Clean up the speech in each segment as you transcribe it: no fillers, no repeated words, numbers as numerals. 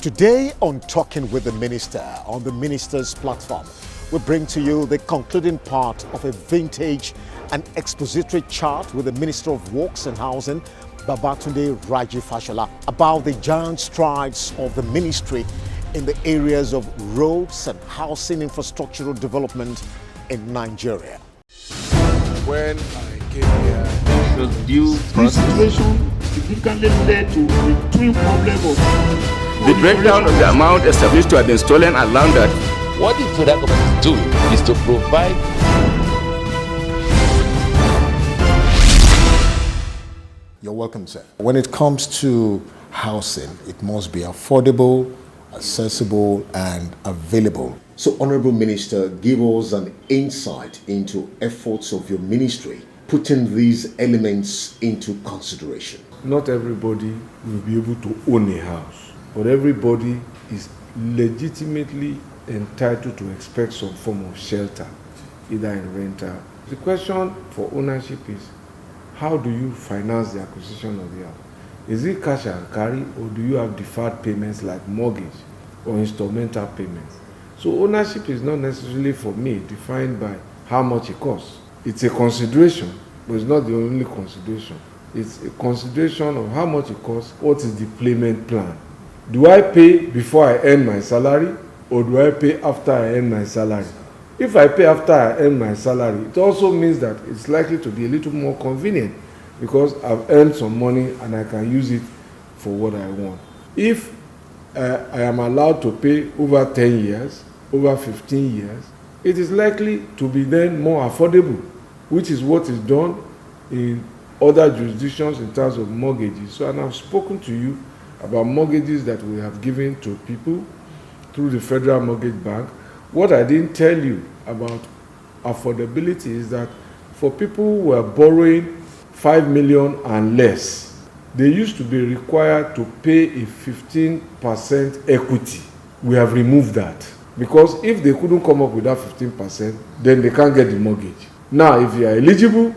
Today on Talking with the Minister, on the Minister's platform, we bring to you the concluding part of a vintage and expository chat with the Minister of Works and Housing, Babatunde Raji Fashola, about the giant strides of the ministry in the areas of roads and housing infrastructural development in Nigeria. When I came here, it was due This situation significantly led to the twin problem of the breakdown of the amount established to have been stolen and laundered. What the federal government is doing is to provide. You're welcome, sir. When it comes to housing, it must be affordable, accessible, and available. So, Honorable Minister, give us an insight into efforts of your ministry putting these elements into consideration. not everybody will be able to own a house, but everybody is legitimately entitled to expect some form of shelter, either in rental. The question for ownership is, how do you finance the acquisition of the house? Is it cash and carry, or do you have deferred payments like mortgage or instrumental payments? So ownership is not necessarily, for me, defined by how much it costs. It's a consideration, but it's not the only consideration. It's a consideration of how much it costs, what is the payment plan. Do I pay before I earn my salary, or do I pay after I earn my salary? If I pay after I earn my salary, it also means that it's likely to be a little more convenient because I've earned some money and I can use it for what I want. If I am allowed to pay over 10 years, over 15 years, it is likely to be then more affordable, which is what is done in other jurisdictions in terms of mortgages. So, and I've spoken to you about mortgages that we have given to people through the Federal Mortgage Bank. What I didn't tell you about affordability is that for people who were borrowing 5 million and less, they used to be required to pay a 15% equity. We have removed that because if they couldn't come up with that 15%, then they can't get the mortgage. Now, if you are eligible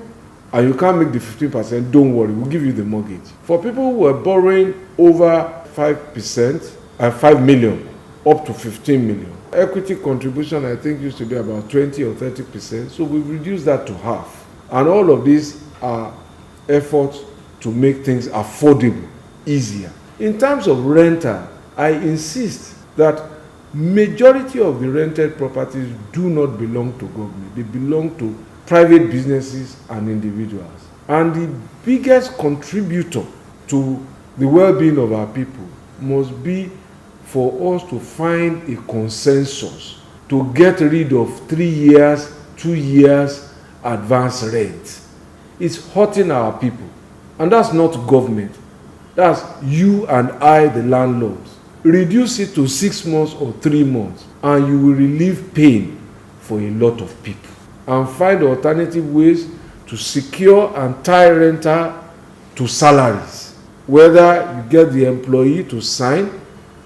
and you can't make the 15%, don't worry, we'll give you the mortgage. For people who are borrowing over 5% and 5 million up to 15 million, equity contribution I think used to be about 20 or 30%, so we've reduced that to half. And all of these are efforts to make things affordable, easier. In terms of rental, I insist that majority of the rented properties do not belong to government. They belong to private businesses and individuals. And the biggest contributor to the well-being of our people must be for us to find a consensus to get rid of 3 years, 2 years advance rent. It's hurting our people. And that's not government. That's you and I, the landlords. Reduce it to 6 months or 3 months, and you will relieve pain for a lot of people. And find alternative ways to secure and tie renter to salaries. Whether you get the employee to sign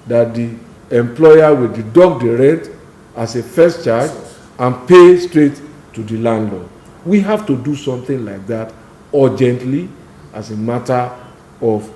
that the employer will deduct the rent as a first charge and pay straight to the landlord. We have to do something like that urgently as a matter of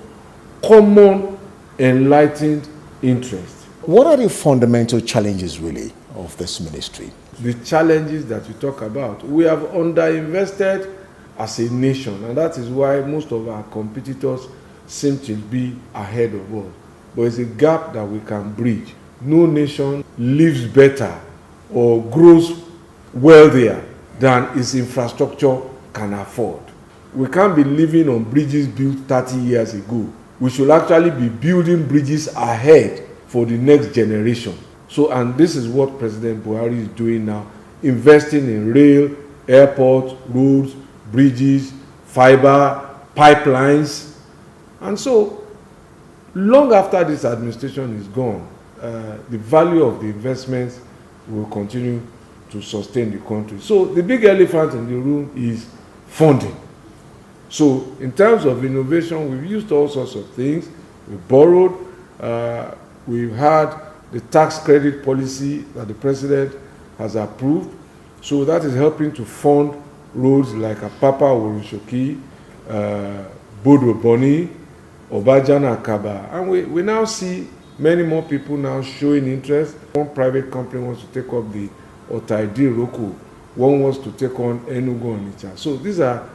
common enlightened interest. What are the fundamental challenges, really, of this ministry? The challenges that you talk about, we have underinvested as a nation, and that is why most of our competitors seem to be ahead of us. But it's a gap that we can bridge. No nation lives better or grows wealthier than its infrastructure can afford. We can't be living on bridges built 30 years ago. We should actually be building bridges ahead for the next generation. So, and this is what President Buhari is doing now, investing in rail, airports, roads, bridges, fiber, pipelines. And so, long after this administration is gone, the value of the investments will continue to sustain the country. So, the big elephant in the room is funding. So, in terms of innovation, we've used all sorts of things. We borrowed, we've had the tax credit policy that the president has approved. So that is helping to fund roads like Apapa, Orishoki, Bodo Boni, Obajana, Akaba. And we now see Many more people now showing interest. One private company wants to take up the Otaidi-Iroko. One wants to take on Enugu-Onitsha. So these are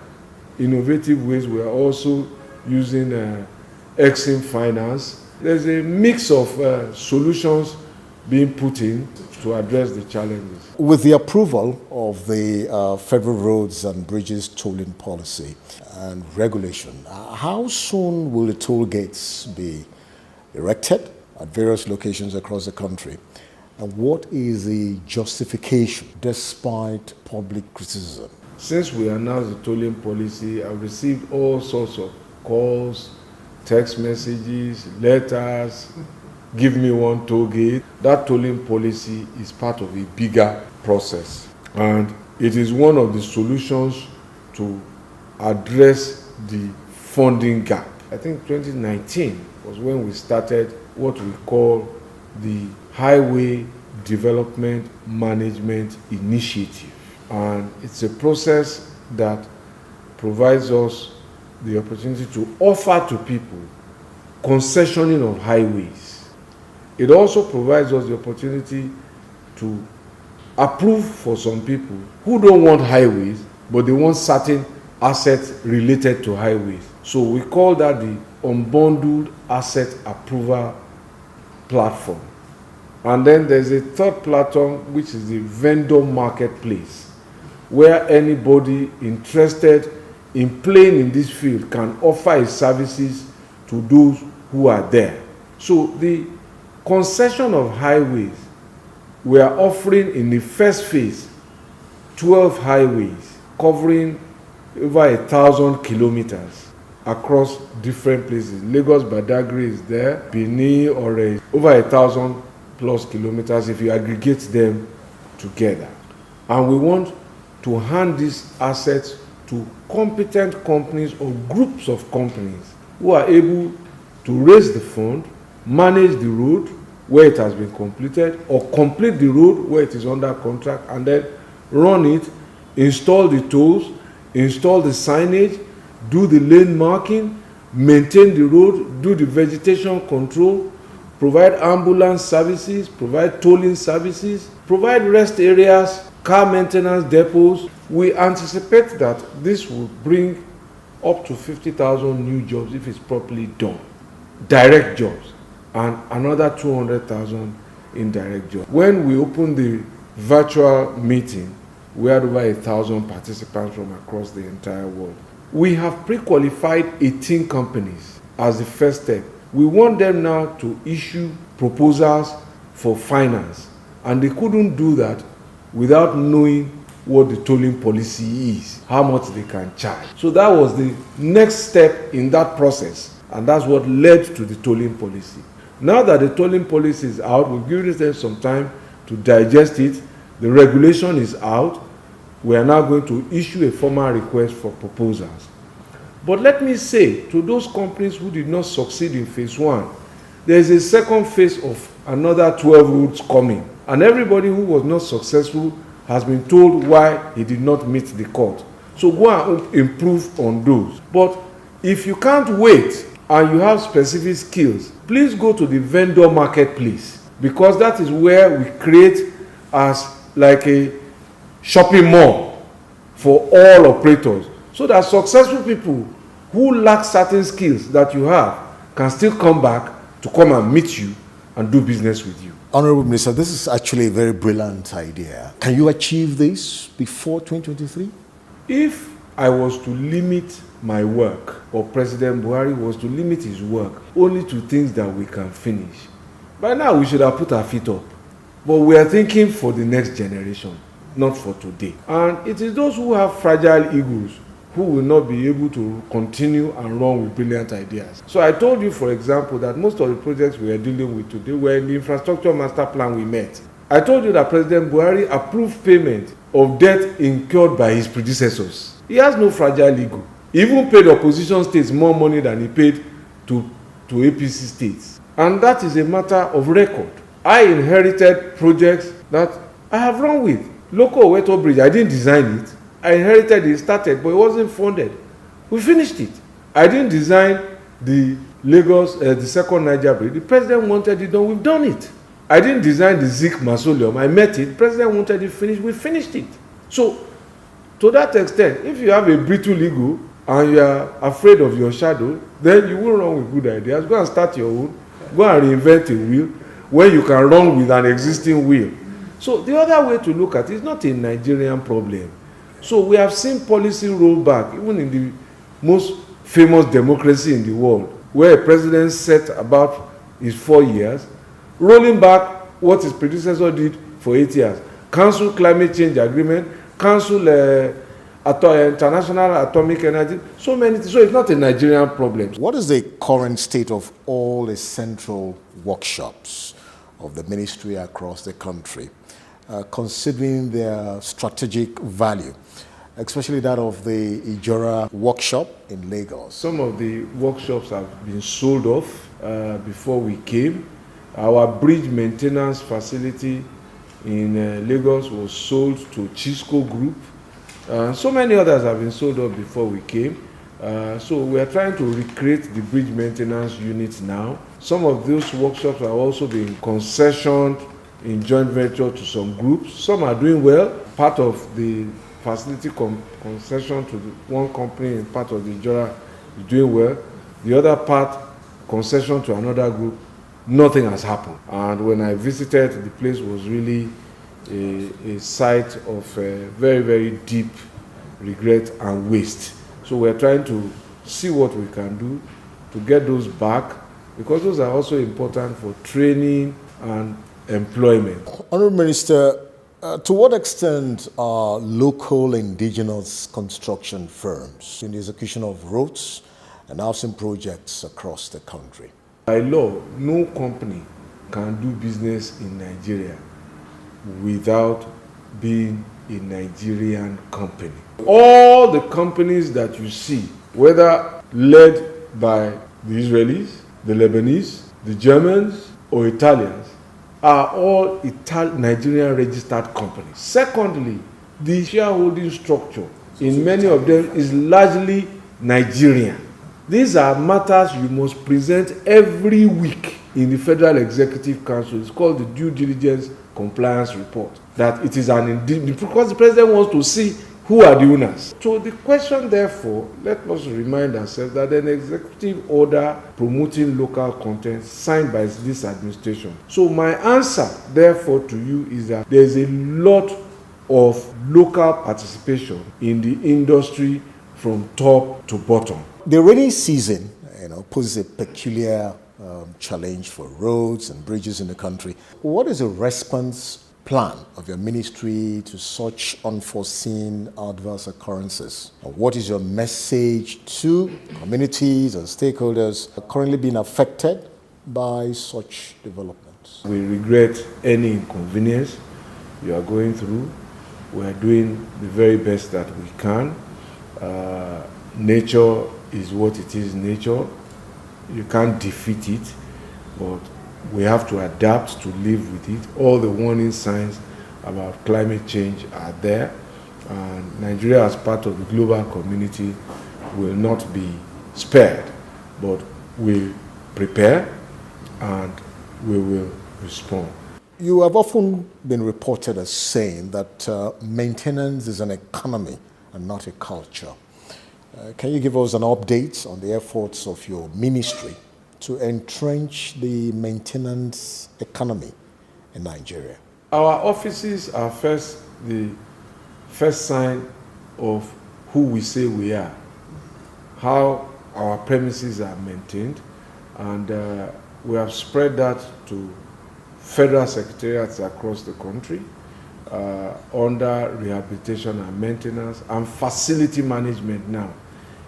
innovative ways. We are also using Exim Finance. There's a mix of solutions being put in to address the challenges. With the approval of the Federal Roads and Bridges tolling policy and regulation, how soon will the toll gates be erected at various locations across the country? And what is the justification despite public criticism? Since we announced the tolling policy, I've received all sorts of calls, text messages, letters, give me one toll gate. That tolling policy is part of a bigger process. And it is one of the solutions to address the funding gap. I think 2019 was when we started what we call the Highway Development Management Initiative. And it's a process that provides us the opportunity to offer to people concessioning of highways. It also provides us the opportunity to approve for some people who don't want highways, but they want certain assets related to highways. So we call that the Unbundled Asset Approval Platform. And then there's a third platform, which is the Vendor Marketplace, where anybody interested in playing in this field can offer his services to those who are there. So the concession of highways, we are offering in the first phase 12 highways covering over 1,000 kilometers across different places. Lagos Badagry is there, Benin, Ore, over 1,000 plus kilometers if you aggregate them together. And we want to hand these assets to competent companies or groups of companies who are able to raise the fund, manage the road where it has been completed, or complete the road where it is under contract, and then run it, install the tolls, install the signage, do the lane marking, maintain the road, do the vegetation control, provide ambulance services, provide tolling services, provide rest areas, car maintenance depots. We anticipate that this will bring up to 50,000 new jobs if it's properly done, direct jobs, and another 200,000 indirect jobs. When we opened the virtual meeting, we had over 1,000 participants from across the entire world. We have pre-qualified 18 companies as the first step. We want them now to issue proposals for finance, and they couldn't do that without knowing what the tolling policy is, how much they can charge. So that was the next step in that process, and that's what led to the tolling policy. Now that the tolling policy is out, we've given them some time to digest it. The regulation is out. We are now going to issue a formal request for proposals. But let me say to those companies who did not succeed in phase one, there is a second phase of another 12 routes coming. And everybody who was not successful has been told why he did not meet the court. So go and improve on those. But if you can't wait and you have specific skills, please go to the vendor marketplace, because that is where we create as like a shopping mall for all operators, so that successful people who lack certain skills that you have can still come back to come and meet you and do business with you. Honorable Minister, this is actually a very brilliant idea. Can you achieve this before 2023? If I was to limit my work, or President Buhari was to limit his work only to things that we can finish, by now we should have put our feet up. But we are thinking for the next generation, not for today. And it is those who have fragile egos who will not be able to continue and run with brilliant ideas. So I told you, for example, that most of the projects we are dealing with today were in the infrastructure master plan we met. I told you that President Buhari approved payment of debt incurred by his predecessors. He has no fragile ego. He even paid opposition states more money than he paid to APC states. And that is a matter of record. I inherited projects that I have run with. Local Oweto Bridge, I didn't design it. I inherited it, started, but it wasn't funded. We finished it. I didn't design the Lagos, the second Niger bridge. The president wanted it done. We've done it. I didn't design the Zik mausoleum. I met it. The president wanted it finished. We finished it. So, to that extent, if you have a brittle ego and you are afraid of your shadow, then you will run with good ideas. Go and start your own. Go and reinvent a wheel when you can run with an existing wheel. So the other way to look at it is not a Nigerian problem. So we have seen policy rollback, even in the most famous democracy in the world, where a president set about his 4 years, rolling back what his predecessor did for 8 years. Cancel climate change agreement, cancel international atomic energy, so many things. So it's not a Nigerian problem. What is the current state of all the central workshops of the ministry across the country, considering their strategic value, especially that of the Ijora workshop in Lagos? Some of the workshops have been sold off before we came. Our bridge maintenance facility in Lagos was sold to Chisco Group. So many others have been sold off before we came. So we are trying to recreate the bridge maintenance unit now. Some of those workshops are also being concessioned in joint venture to some groups. Some are doing well. Part of the facility concession to one company in part of the Ijora is doing well. The other part, concession to another group, nothing has happened. And when I visited, the place was really a site of very, very deep regret and waste. So we're trying to see what we can do to get those back, because those are also important for training and employment. Honourable Minister, to what extent are local indigenous construction firms in the execution of roads and housing projects across the country? By law, no company can do business in Nigeria without being a Nigerian company. All the companies that you see, whether led by the Israelis, the Lebanese, the Germans, or Italians, are all Nigerian registered companies. Secondly, the shareholding structure in many of them is largely Nigerian. These are matters you must present every week in the Federal Executive Council. It's called the Due Diligence Compliance Report. That it is because the president wants to see who are the owners. So the question, therefore, let us remind ourselves that an executive order promoting local content signed by this administration. So my answer, therefore, to you is that there is a lot of local participation in the industry from top to bottom. The rainy season, poses a peculiar challenge for roads and bridges in the country. What is the response plan of your ministry to such unforeseen adverse occurrences? What is your message to communities and stakeholders currently being affected by such developments? We regret any inconvenience you are going through. We are doing the very best that we can. Nature is what it is, nature. You can't defeat it, but we have to adapt to live with it. All the warning signs about climate change are there, and Nigeria as part of the global community will not be spared, but we prepare and we will respond. You have often been reported as saying that maintenance is an economy and not a culture. Can you give us an update on the efforts of your ministry to entrench the maintenance economy in Nigeria? Our offices are the first sign of who we say we are, how our premises are maintained, and we have spread that to federal secretariats across the country under rehabilitation and maintenance and facility management now.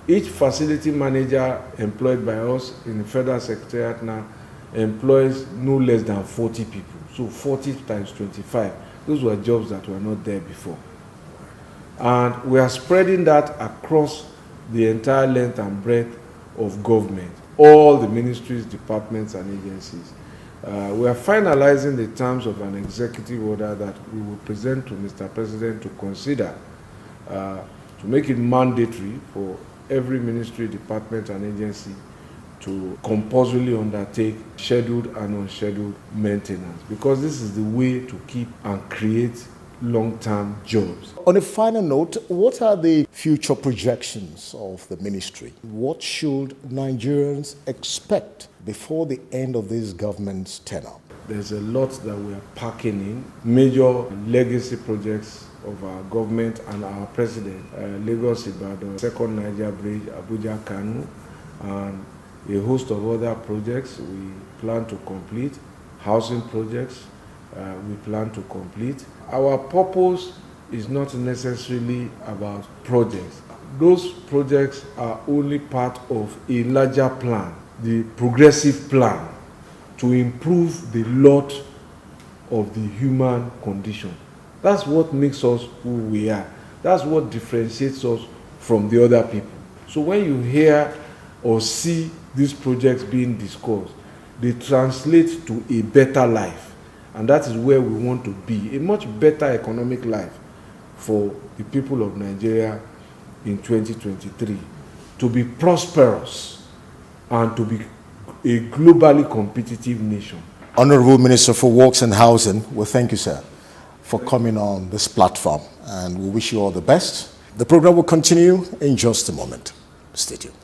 Each facility manager employed by us in the federal secretariat now employs no less than 40 people. So 40 times 25. Those were jobs that were not there before. And we are spreading that across the entire length and breadth of government, all the ministries, departments, and agencies. We are finalizing the terms of an executive order that we will present to Mr. President to consider to make it mandatory for every ministry, department, and agency to compulsorily undertake scheduled and unscheduled maintenance, because this is the way to keep and create long-term jobs. On a final note, what are the future projections of the ministry? What should Nigerians expect before the end of this government's tenure? There's a lot that we are packing in. Major legacy projects of our government and our president, Lagos-Ibadan, Second Niger Bridge, Abuja-Kanu, and a host of other projects we plan to complete, housing projects we plan to complete. Our purpose is not necessarily about projects. Those projects are only part of a larger plan, the progressive plan to improve the lot of the human condition. That's what makes us who we are. That's what differentiates us from the other people. So when you hear or see these projects being discussed, they translate to a better life. And that is where we want to be, a much better economic life for the people of Nigeria in 2023, to be prosperous and to be a globally competitive nation. Honorable Minister for Works and Housing, we thank you, sir, for coming on this platform, and we wish you all the best. The program will continue in just a moment. Stay tuned.